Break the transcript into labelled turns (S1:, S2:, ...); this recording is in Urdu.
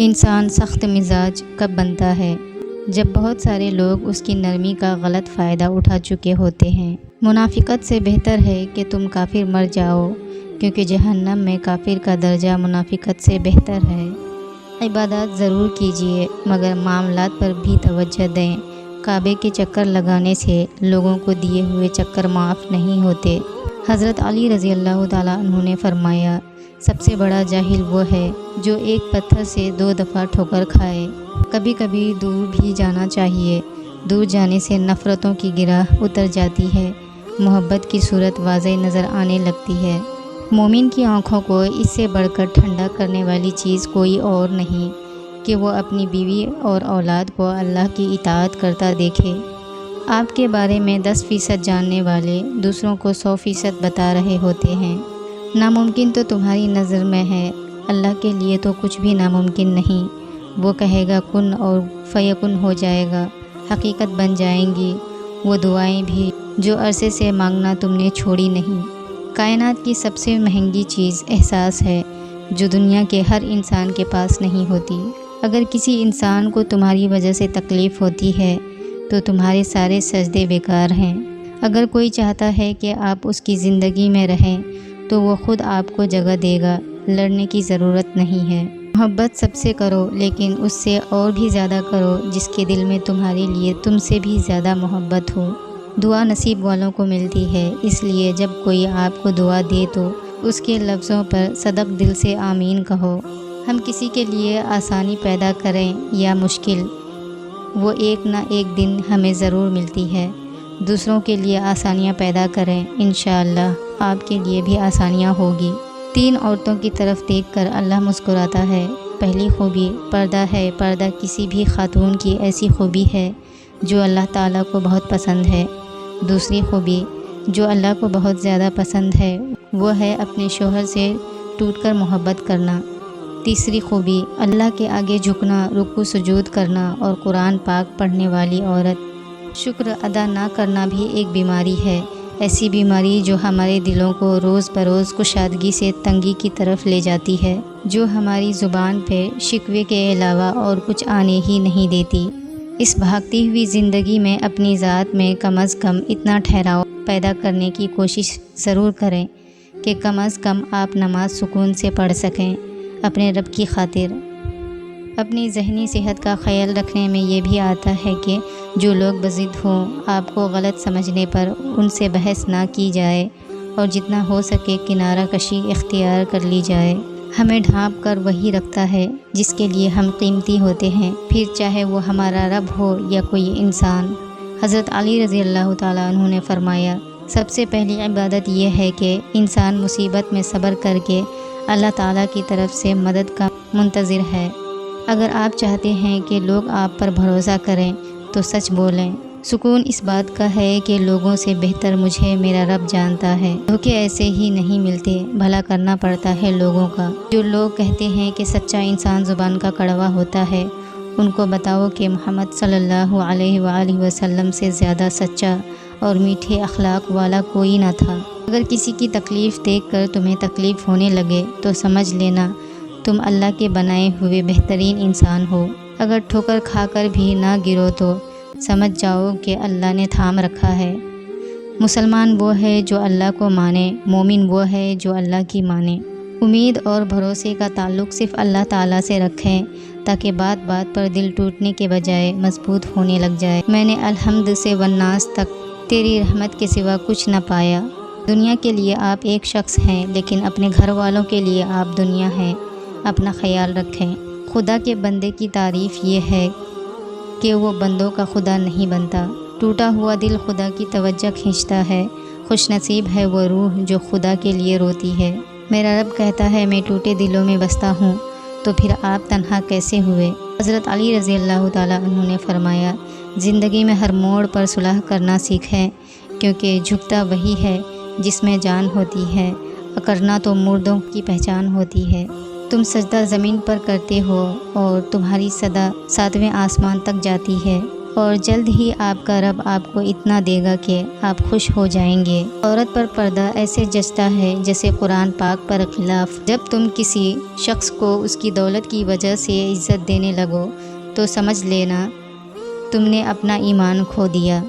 S1: انسان سخت مزاج کب بنتا ہے؟ جب بہت سارے لوگ اس کی نرمی کا غلط فائدہ اٹھا چکے ہوتے ہیں۔ منافقت سے بہتر ہے کہ تم کافر مر جاؤ، کیونکہ جہنم میں کافر کا درجہ منافقت سے بہتر ہے۔ عبادات ضرور کیجیے، مگر معاملات پر بھی توجہ دیں۔ کعبے کے چکر لگانے سے لوگوں کو دیے ہوئے چکر معاف نہیں ہوتے۔ حضرت علی رضی اللہ تعالیٰ عنہ نے فرمایا، سب سے بڑا جاہل وہ ہے جو ایک پتھر سے 2 دفعہ ٹھوکر کھائے۔ کبھی کبھی دور بھی جانا چاہیے۔ دور جانے سے نفرتوں کی گرہ اتر جاتی ہے، محبت کی صورت واضح نظر آنے لگتی ہے۔ مومن کی آنکھوں کو اس سے بڑھ کر ٹھنڈا کرنے والی چیز کوئی اور نہیں کہ وہ اپنی بیوی اور اولاد کو اللہ کی اطاعت کرتا دیکھے۔ آپ کے بارے میں 10% جاننے والے دوسروں کو 100% بتا رہے ہوتے ہیں۔ ناممکن تو تمہاری نظر میں ہے، اللہ کے لیے تو کچھ بھی ناممکن نہیں۔ وہ کہے گا کن اور فیکن ہو جائے گا، حقیقت بن جائیں گی وہ دعائیں بھی جو عرصے سے مانگنا تم نے چھوڑی نہیں۔ کائنات کی سب سے مہنگی چیز احساس ہے، جو دنیا کے ہر انسان کے پاس نہیں ہوتی۔ اگر کسی انسان کو تمہاری وجہ سے تکلیف ہوتی ہے تو تمہارے سارے سجدے بیکار ہیں۔ اگر کوئی چاہتا ہے کہ آپ اس کی زندگی میں رہیں تو وہ خود آپ کو جگہ دے گا، لڑنے کی ضرورت نہیں ہے۔ محبت سب سے کرو، لیکن اس سے اور بھی زیادہ کرو جس کے دل میں تمہارے لیے تم سے بھی زیادہ محبت ہو۔ دعا نصیب والوں کو ملتی ہے، اس لیے جب کوئی آپ کو دعا دے تو اس کے لفظوں پر صدق دل سے آمین کہو۔ ہم کسی کے لیے آسانی پیدا کریں یا مشکل، وہ ایک نہ ایک دن ہمیں ضرور ملتی ہے۔ دوسروں کے لیے آسانیاں پیدا کریں، انشاءاللہ آپ کے لیے بھی آسانیاں ہوگی۔ 3 عورتوں کی طرف دیکھ کر اللہ مسکراتا ہے۔ پہلی خوبی پردہ ہے۔ پردہ کسی بھی خاتون کی ایسی خوبی ہے جو اللہ تعالیٰ کو بہت پسند ہے۔ دوسری خوبی جو اللہ کو بہت زیادہ پسند ہے وہ ہے اپنے شوہر سے ٹوٹ کر محبت کرنا۔ تیسری خوبی اللہ کے آگے جھکنا، رکوع سجود کرنا اور قرآن پاک پڑھنے والی عورت۔ شکر ادا نہ کرنا بھی ایک بیماری ہے، ایسی بیماری جو ہمارے دلوں کو روز بروز کشادگی سے تنگی کی طرف لے جاتی ہے، جو ہماری زبان پہ شکوے کے علاوہ اور کچھ آنے ہی نہیں دیتی۔ اس بھاگتی ہوئی زندگی میں اپنی ذات میں کم از کم اتنا ٹھہراؤ پیدا کرنے کی کوشش ضرور کریں کہ کم از کم آپ نماز سکون سے پڑھ سکیں اپنے رب کی خاطر۔ اپنی ذہنی صحت کا خیال رکھنے میں یہ بھی آتا ہے کہ جو لوگ بضد ہوں، آپ کو غلط سمجھنے پر ان سے بحث نہ کی جائے اور جتنا ہو سکے کنارہ کشی اختیار کر لی جائے۔ ہمیں ڈھانپ کر وہی رکھتا ہے جس کے لیے ہم قیمتی ہوتے ہیں، پھر چاہے وہ ہمارا رب ہو یا کوئی انسان۔ حضرت علی رضی اللہ تعالیٰ عنہ نے فرمایا، سب سے پہلی عبادت یہ ہے کہ انسان مصیبت میں صبر کر کے اللہ تعالیٰ کی طرف سے مدد کا منتظر ہے۔ اگر آپ چاہتے ہیں کہ لوگ آپ پر بھروسہ کریں تو سچ بولیں۔ سکون اس بات کا ہے کہ لوگوں سے بہتر مجھے میرا رب جانتا ہے۔ دھوکے ایسے ہی نہیں ملتے، بھلا کرنا پڑتا ہے لوگوں کا۔ جو لوگ کہتے ہیں کہ سچا انسان زبان کا کڑوا ہوتا ہے، ان کو بتاؤ کہ محمد صلی اللہ علیہ وآلہ وسلم سے زیادہ سچا اور میٹھے اخلاق والا کوئی نہ تھا۔ اگر کسی کی تکلیف دیکھ کر تمہیں تکلیف ہونے لگے تو سمجھ لینا تم اللہ کے بنائے ہوئے بہترین انسان ہو۔ اگر ٹھوکر کھا کر بھی نہ گرو تو سمجھ جاؤ کہ اللہ نے تھام رکھا ہے۔ مسلمان وہ ہے جو اللہ کو مانے، مومن وہ ہے جو اللہ کی مانے۔ امید اور بھروسے کا تعلق صرف اللہ تعالیٰ سے رکھیں تاکہ بات بات پر دل ٹوٹنے کے بجائے مضبوط ہونے لگ جائے۔ میں نے الحمد سے والناس تک تیری رحمت کے سوا کچھ نہ پایا۔ دنیا کے لیے آپ ایک شخص ہیں، لیکن اپنے گھر والوں کے لیے آپ دنیا ہیں۔ اپنا خیال رکھیں۔ خدا کے بندے کی تعریف یہ ہے کہ وہ بندوں کا خدا نہیں بنتا۔ ٹوٹا ہوا دل خدا کی توجہ کھینچتا ہے۔ خوش نصیب ہے وہ روح جو خدا کے لیے روتی ہے۔ میرا رب کہتا ہے میں ٹوٹے دلوں میں بستا ہوں، تو پھر آپ تنہا کیسے ہوئے؟ حضرت علی رضی اللہ تعالیٰ عنہ نے فرمایا، زندگی میں ہر موڑ پر صلح کرنا سیکھیں، کیونکہ جھکتا وہی ہے جس میں جان ہوتی ہے، اکڑنا تو مردوں کی پہچان ہوتی ہے۔ تم سجدہ زمین پر کرتے ہو اور تمہاری صدا 7ویں آسمان تک جاتی ہے۔ اور جلد ہی آپ کا رب آپ کو اتنا دے گا کہ آپ خوش ہو جائیں گے۔ عورت پر پردہ ایسے جچتا ہے جیسے قرآن پاک پر خلاف۔ جب تم کسی شخص کو اس کی دولت کی وجہ سے عزت دینے لگو تو سمجھ لینا تم نے اپنا ایمان کھو دیا۔